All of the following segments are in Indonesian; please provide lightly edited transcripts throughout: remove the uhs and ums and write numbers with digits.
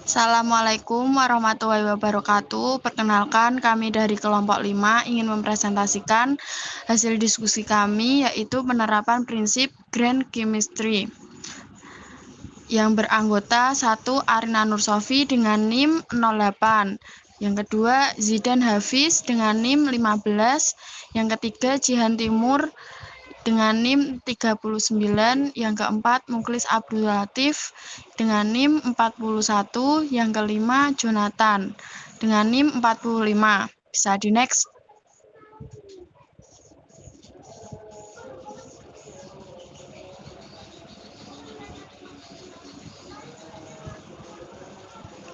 Assalamualaikum warahmatullahi wabarakatuh. Perkenalkan, kami dari kelompok 5 ingin mempresentasikan hasil diskusi kami, yaitu penerapan prinsip Grand Chemistry yang beranggota 1. Arina Nursofi dengan NIM 08. Yang kedua, Zidan Hafiz dengan NIM 15. Yang ketiga, Jihan Timur dengan NIM 39, yang keempat Mukhlis Abdul Latif dengan NIM 41, yang kelima Jonathan dengan NIM 45. Bisa di next.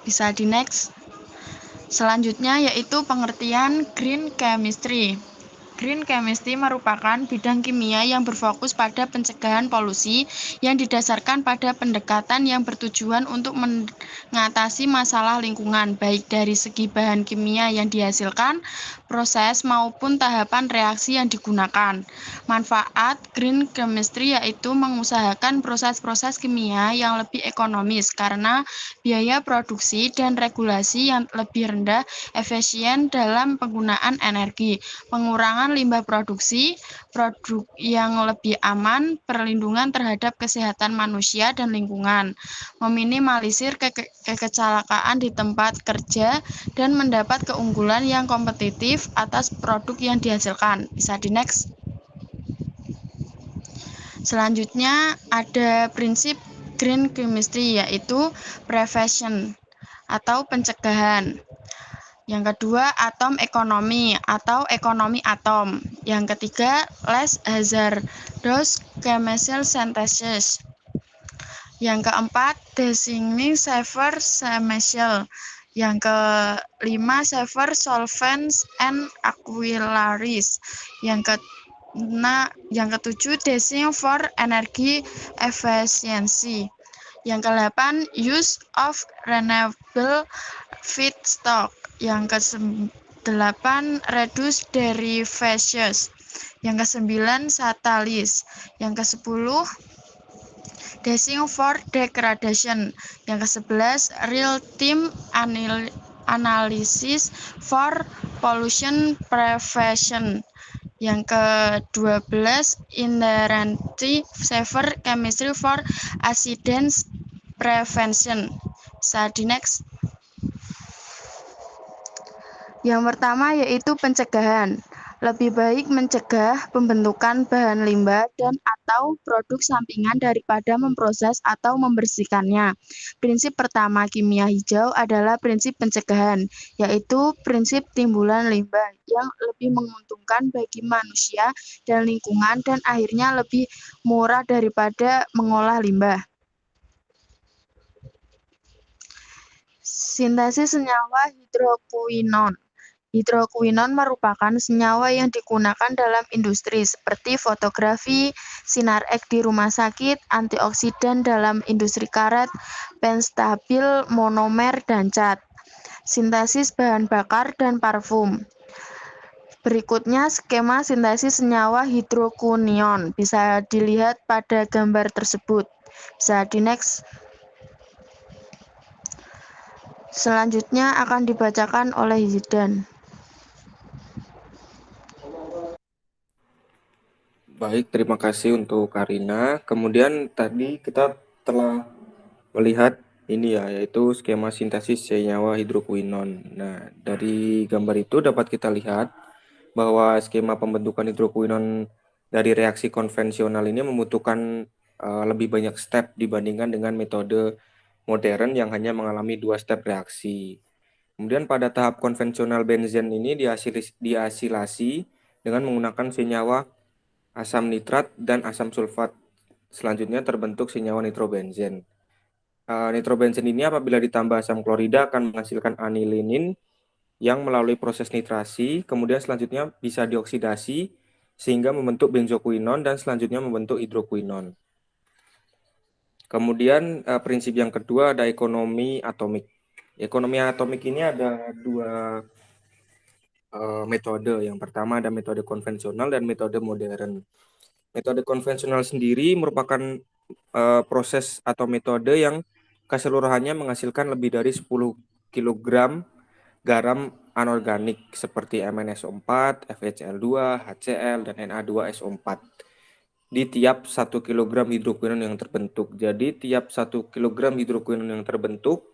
Bisa di next. Selanjutnya yaitu pengertian Green Chemistry. Green Chemistry merupakan bidang kimia yang berfokus pada pencegahan polusi yang didasarkan pada pendekatan yang bertujuan untuk mengatasi masalah lingkungan, baik dari segi bahan kimia yang dihasilkan, proses maupun tahapan reaksi yang digunakan. Manfaat Green Chemistry yaitu mengusahakan proses-proses kimia yang lebih ekonomis karena biaya produksi dan regulasi yang lebih rendah, efisien dalam penggunaan energi, pengurangan limbah produksi, produk yang lebih aman, perlindungan terhadap kesehatan manusia dan lingkungan, meminimalisir kecelakaan di tempat kerja, dan mendapat keunggulan yang kompetitif atas produk yang dihasilkan. Bisa di next. Selanjutnya ada prinsip Green Chemistry yaitu prevention atau pencegahan. Yang kedua, atom ekonomi atau ekonomi atom. Yang ketiga, less hazardous chemical synthesis. Yang keempat, designing safer chemical. Yang kelima, safer solvents and auxiliaries. Yang ketujuh, design for energy efficiency. Yang ke-8, use of renewable feedstock. Yang ke-8, reduce derivations. Yang ke-9, catalyst. Yang ke-10, design for degradation. Yang ke-11, real-time analysis for pollution prevention. Yang ke-12, inherently safer chemistry for accidents prevention. Bisa di next. Yang pertama yaitu pencegahan. Lebih baik mencegah pembentukan bahan limbah dan atau produk sampingan daripada memproses atau membersihkannya. Prinsip pertama kimia hijau adalah prinsip pencegahan, yaitu prinsip timbulan limbah yang lebih menguntungkan bagi manusia dan lingkungan dan akhirnya lebih murah daripada mengolah limbah. Sintesis senyawa hidrokuinon. Hidrokuinon merupakan senyawa yang digunakan dalam industri seperti fotografi, sinar X di rumah sakit, antioksidan dalam industri karet, penstabil monomer dan cat, sintesis bahan bakar dan parfum. Berikutnya skema sintesis senyawa hidrokunion bisa dilihat pada gambar tersebut. Bisa di next. Selanjutnya akan dibacakan oleh Zidan. Baik, terima kasih untuk Karina. Kemudian tadi kita telah melihat ini ya, yaitu skema sintesis senyawa hidrokuinon. Nah, dari gambar itu dapat kita lihat bahwa skema pembentukan hidrokuinon dari reaksi konvensional ini membutuhkan lebih banyak step dibandingkan dengan metode modern yang hanya mengalami 2 step reaksi. Kemudian pada tahap konvensional benzen ini diasilasi dengan menggunakan senyawa asam nitrat dan asam sulfat. Selanjutnya terbentuk senyawa nitrobenzen. Nitrobenzen ini apabila ditambah asam klorida akan menghasilkan anilinin yang melalui proses nitrasi, kemudian selanjutnya bisa dioksidasi sehingga membentuk benzokuinon dan selanjutnya membentuk hidrokuinon. Kemudian prinsip yang kedua ada ekonomi atomik. Ekonomi atomik ini ada 2 metode. Yang pertama ada metode konvensional dan metode modern. Metode konvensional sendiri merupakan proses atau metode yang keseluruhannya menghasilkan lebih dari 10 kg garam anorganik seperti MnSO4, FeCl2, HCl, dan Na2SO4 di tiap 1 kg hidrokuinon yang terbentuk. Jadi tiap 1 kg hidrokuinon yang terbentuk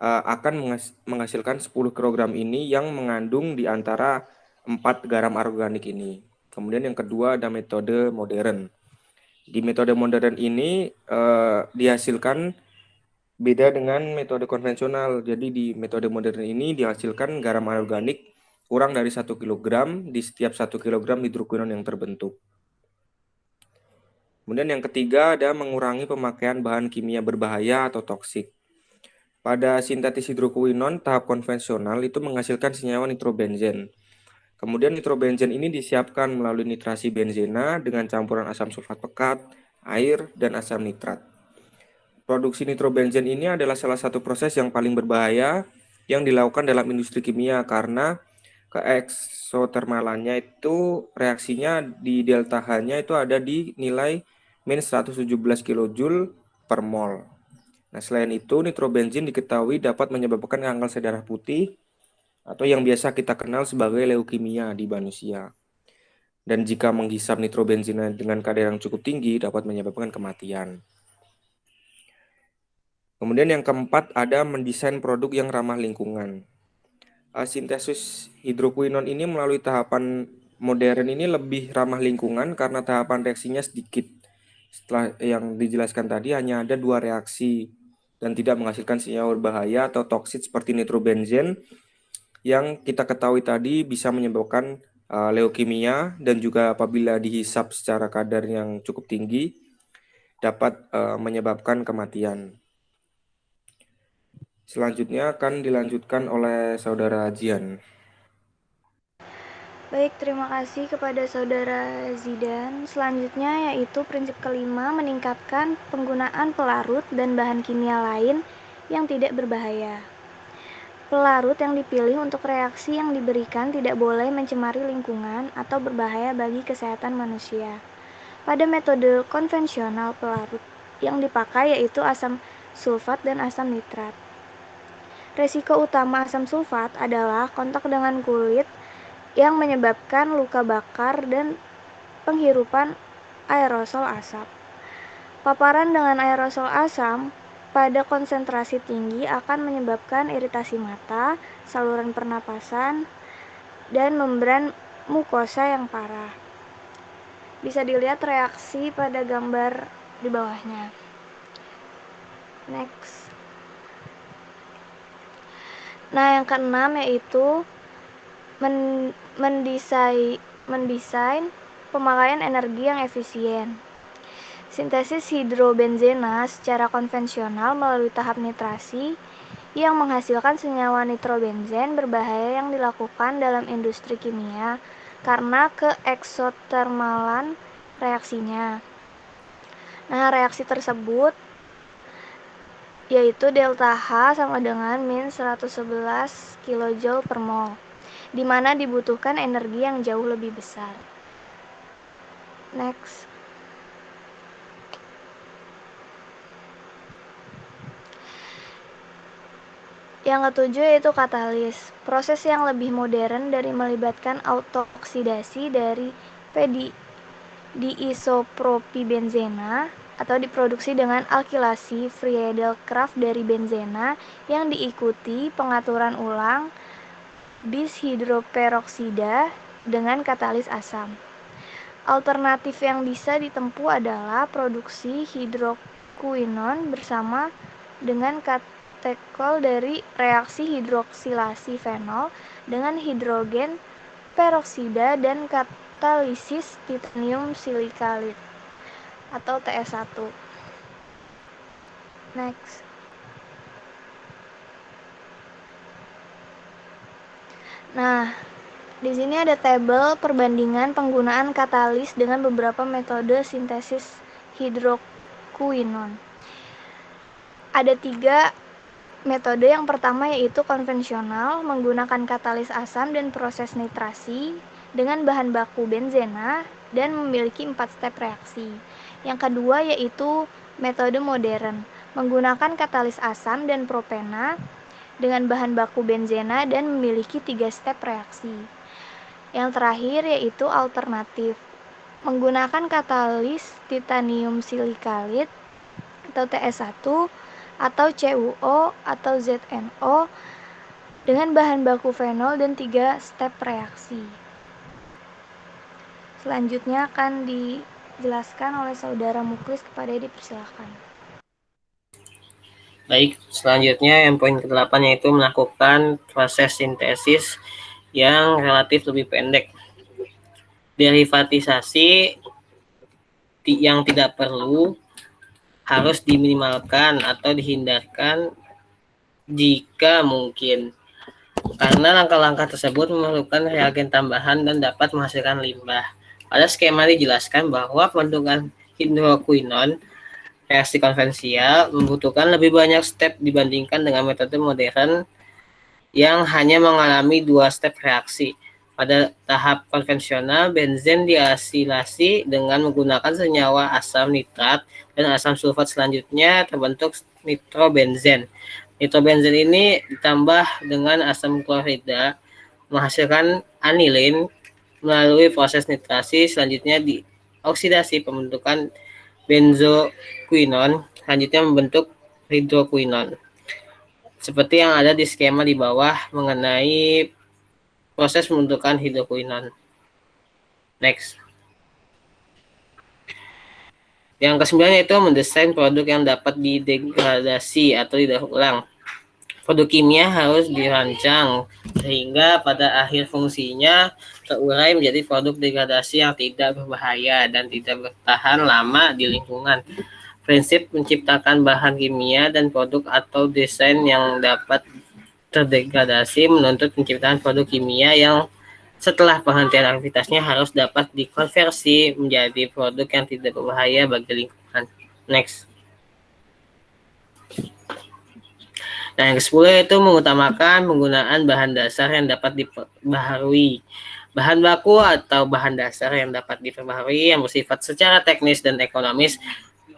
akan menghasilkan 10 kg ini yang mengandung di antara 4 garam anorganik ini. Kemudian yang kedua ada metode modern. Di metode modern ini dihasilkan beda dengan metode konvensional. Jadi di metode modern ini dihasilkan garam anorganik kurang dari 1 kg di setiap 1 kg hidrokuinon yang terbentuk. Kemudian yang ketiga ada mengurangi pemakaian bahan kimia berbahaya atau toksik. Pada sintetis hidrokuinon tahap konvensional itu menghasilkan senyawa nitrobenzen. Kemudian nitrobenzen ini disiapkan melalui nitrasi benzena dengan campuran asam sulfat pekat, air, dan asam nitrat. Produksi nitrobenzen ini adalah salah satu proses yang paling berbahaya yang dilakukan dalam industri kimia karena keeksotermalannya itu reaksinya di delta H-nya itu ada di nilai min 117 kJ per mol. Nah, selain itu, nitrobenzen diketahui dapat menyebabkan kanker sel darah putih atau yang biasa kita kenal sebagai leukemia di manusia. Dan jika menghisap nitrobenzen dengan kadar yang cukup tinggi dapat menyebabkan kematian. Kemudian yang keempat ada mendesain produk yang ramah lingkungan. Sintesis hidrokuinon ini melalui tahapan modern ini lebih ramah lingkungan karena tahapan reaksinya sedikit. Setelah yang dijelaskan tadi hanya ada 2 reaksi dan tidak menghasilkan senyawa berbahaya atau toksik seperti nitrobenzen yang kita ketahui tadi bisa menyebabkan leukemia dan juga apabila dihisap secara kadar yang cukup tinggi dapat menyebabkan kematian. Selanjutnya akan dilanjutkan oleh Saudara Jian. Baik, terima kasih kepada Saudara Zidan. Selanjutnya yaitu prinsip kelima, meningkatkan penggunaan pelarut dan bahan kimia lain yang tidak berbahaya. Pelarut yang dipilih untuk reaksi yang diberikan tidak boleh mencemari lingkungan atau berbahaya bagi kesehatan manusia. Pada metode konvensional, pelarut yang dipakai yaitu asam sulfat dan asam nitrat. Resiko utama asam sulfat adalah kontak dengan kulit yang menyebabkan luka bakar dan penghirupan aerosol asap. Paparan dengan aerosol asam pada konsentrasi tinggi akan menyebabkan iritasi mata, saluran pernapasan, dan membran mukosa yang parah. Bisa dilihat reaksi pada gambar di bawahnya. Next. Nah, yang keenam yaitu mendesain pemakaian energi yang efisien. Sintesis hidrobenzena secara konvensional melalui tahap nitrasi yang menghasilkan senyawa nitrobenzen berbahaya yang dilakukan dalam industri kimia karena keeksotermalan reaksinya. Nah, reaksi tersebut yaitu delta H sama dengan min 111 kJ per mol, di mana dibutuhkan energi yang jauh lebih besar. Next. Yang ketujuh yaitu katalis, proses yang lebih modern dari melibatkan autooksidasi dari diisopropibenzena atau diproduksi dengan alkilasi Friedel-Crafts dari benzena yang diikuti pengaturan ulang bis hidroperoksida dengan katalis asam. Alternatif yang bisa ditempuh adalah produksi hidrokuinon bersama dengan katekol dari reaksi hidroksilasi fenol dengan hidrogen peroksida dan katalisis titanium silikalit atau TS1. Next. Nah, di sini ada tabel perbandingan penggunaan katalis dengan beberapa metode sintesis hidrokuinon. Ada 3 metode. Yang pertama yaitu konvensional, menggunakan katalis asam dan proses nitrasi dengan bahan baku benzena dan memiliki 4 step reaksi. Yang kedua yaitu metode modern, menggunakan katalis asam dan propena dengan bahan baku benzena dan memiliki 3 step reaksi. Yang terakhir yaitu alternatif, menggunakan katalis titanium silikalit atau TS1 atau CuO atau ZNO dengan bahan baku fenol dan 3 step reaksi. Selanjutnya akan dijelaskan oleh Saudara Muklis. Kepada dipersilakan. Baik, selanjutnya yang poin ke-8 yaitu melakukan proses sintesis yang relatif lebih pendek. Derivatisasi yang tidak perlu harus diminimalkan atau dihindarkan jika mungkin, karena langkah-langkah tersebut memerlukan reagen tambahan dan dapat menghasilkan limbah. Pada skema dijelaskan bahwa pembentukan hidrokuinon reaksi konvensional membutuhkan lebih banyak step dibandingkan dengan metode modern yang hanya mengalami 2 step reaksi. Pada tahap konvensional, benzen diasilasi dengan menggunakan senyawa asam nitrat dan asam sulfat, selanjutnya terbentuk nitrobenzen. Nitrobenzen ini ditambah dengan asam klorida menghasilkan anilin melalui proses nitrasi, selanjutnya dioksidasi pembentukan benzokuinon, selanjutnya membentuk hidrokuinon. Seperti yang ada di skema di bawah mengenai proses pembentukan hidrokuinon. Next. Yang ke-9 yaitu mendesain produk yang dapat didegradasi atau didaur ulang. Produk kimia harus dirancang sehingga pada akhir fungsinya terurai menjadi produk degradasi yang tidak berbahaya dan tidak bertahan lama di lingkungan. Prinsip menciptakan bahan kimia dan produk atau desain yang dapat terdegradasi menuntut penciptaan produk kimia yang setelah penghentian aktivitasnya harus dapat dikonversi menjadi produk yang tidak berbahaya bagi lingkungan. Next. Nah, yang ke-10 itu mengutamakan penggunaan bahan dasar yang dapat diperbaharui. Bahan baku atau bahan dasar yang dapat diperbaharui yang bersifat secara teknis dan ekonomis.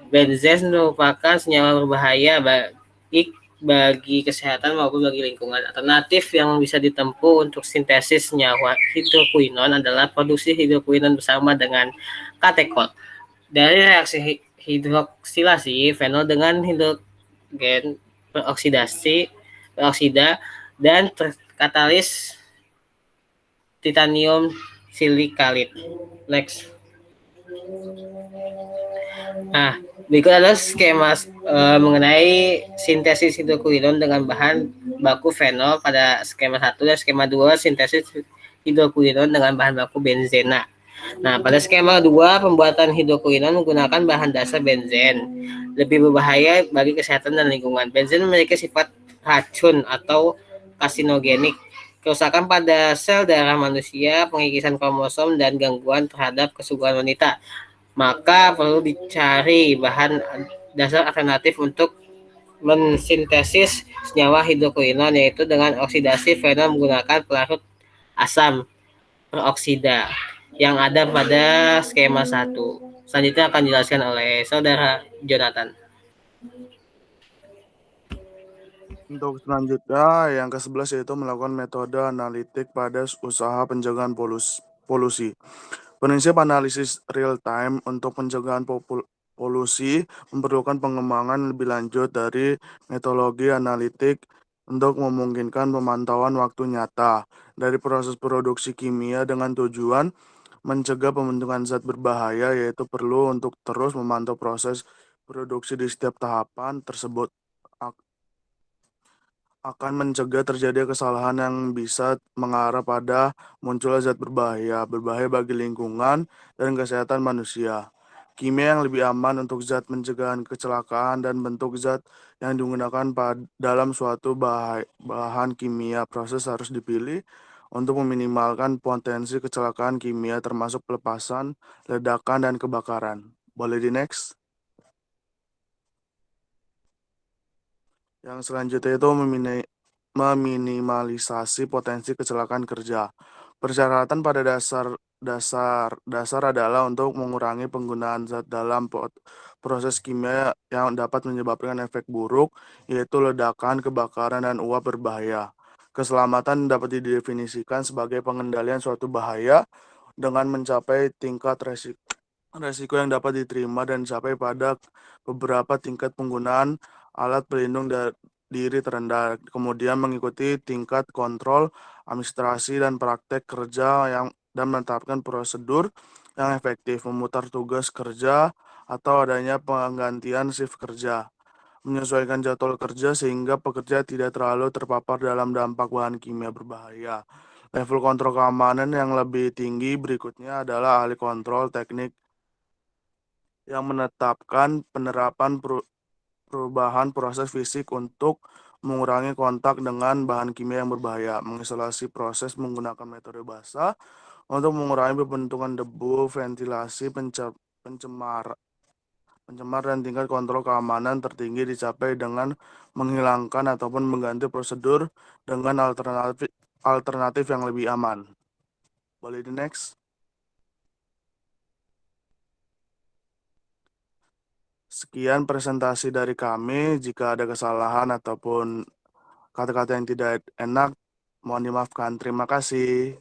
Benzen merupakan senyawa berbahaya baik bagi kesehatan maupun bagi lingkungan. Alternatif yang bisa ditempuh untuk sintesis senyawa hidrokuinon adalah produksi hidrokuinon bersama dengan katekol. Dari reaksi hidroksilasi, fenol dengan hidrogen peroksida dan katalis titanium silikalit. Next. Nah, berikut adalah skema mengenai sintesis hidrokuinon dengan bahan baku fenol pada skema 1 dan skema 2 sintesis hidrokuinon dengan bahan baku benzena. Nah, pada skema 2 pembuatan hidrokuinon menggunakan bahan dasar benzen. Lebih berbahaya bagi kesehatan dan lingkungan. Benzen memiliki sifat racun atau karsinogenik, kerusakan pada sel darah manusia, pengikisan kromosom, dan gangguan terhadap kesuburan wanita. Maka perlu dicari bahan dasar alternatif untuk mensintesis senyawa hidrokuinon, yaitu dengan oksidasi fenol menggunakan pelarut asam peroksida yang ada pada skema 1. Selanjutnya akan dijelaskan oleh Saudara Jonathan. Untuk selanjutnya, yang ke-11 yaitu melakukan metode analitik pada usaha pencegahan polusi. Prinsip analisis real time untuk pencegahan polusi memerlukan pengembangan lebih lanjut dari metodologi analitik untuk memungkinkan pemantauan waktu nyata dari proses produksi kimia dengan tujuan mencegah pembentukan zat berbahaya, yaitu perlu untuk terus memantau proses produksi di setiap tahapan tersebut akan mencegah terjadi kesalahan yang bisa mengarah pada munculnya zat berbahaya bagi lingkungan dan kesehatan manusia. Kimia yang lebih aman untuk zat pencegahan kecelakaan dan bentuk zat yang digunakan dalam suatu bahan kimia proses harus dipilih untuk meminimalkan potensi kecelakaan kimia termasuk pelepasan, ledakan, dan kebakaran. Boleh di next? Yang selanjutnya itu meminimalisasi potensi kecelakaan kerja. Persyaratan pada dasar dasar adalah untuk mengurangi penggunaan zat dalam proses kimia yang dapat menyebabkan efek buruk, yaitu ledakan, kebakaran, dan uap berbahaya. Keselamatan dapat didefinisikan sebagai pengendalian suatu bahaya dengan mencapai tingkat resiko yang dapat diterima dan dicapai pada beberapa tingkat penggunaan alat pelindung diri terendah, kemudian mengikuti tingkat kontrol, administrasi, dan praktek kerja dan menetapkan prosedur yang efektif, memutar tugas kerja, atau adanya penggantian shift kerja, menyesuaikan jadwal kerja sehingga pekerja tidak terlalu terpapar dalam dampak bahan kimia berbahaya. Level kontrol keamanan yang lebih tinggi berikutnya adalah ahli kontrol teknik yang menetapkan penerapan perubahan proses fisik untuk mengurangi kontak dengan bahan kimia yang berbahaya, mengisolasi proses menggunakan metode basah untuk mengurangi pembentukan debu, ventilasi, pencemar, dan tingkat kontrol keamanan tertinggi dicapai dengan menghilangkan ataupun mengganti prosedur dengan alternatif yang lebih aman. Boleh di next. Sekian presentasi dari kami. Jika ada kesalahan ataupun kata-kata yang tidak enak, mohon dimaafkan. Terima kasih.